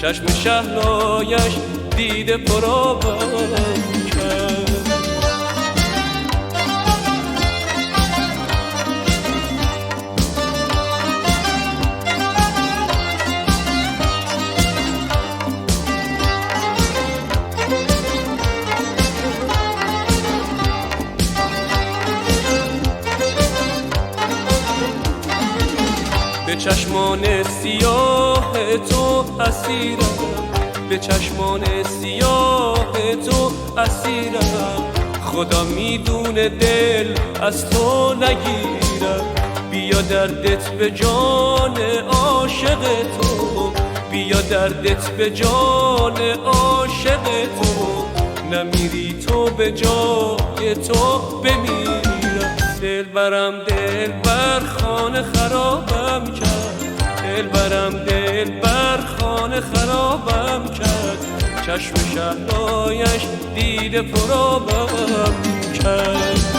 چشم شهلایش دیده پرآبم کرد. به چشمان سیاه تو اسیرم، به چشمان سیاه تو اسیرم. خدا میدونه دل از تو نگیرم. بیا دردت به جان عاشق تو، بیا دردت به جان عاشق تو. نمیری تو به جای تو بمیرم. دلبرم دلبر خانه خرابم کرد، دلبرم دلبر خانه خرابم کرد. چشم شهلایش دیده پرآبم کرد.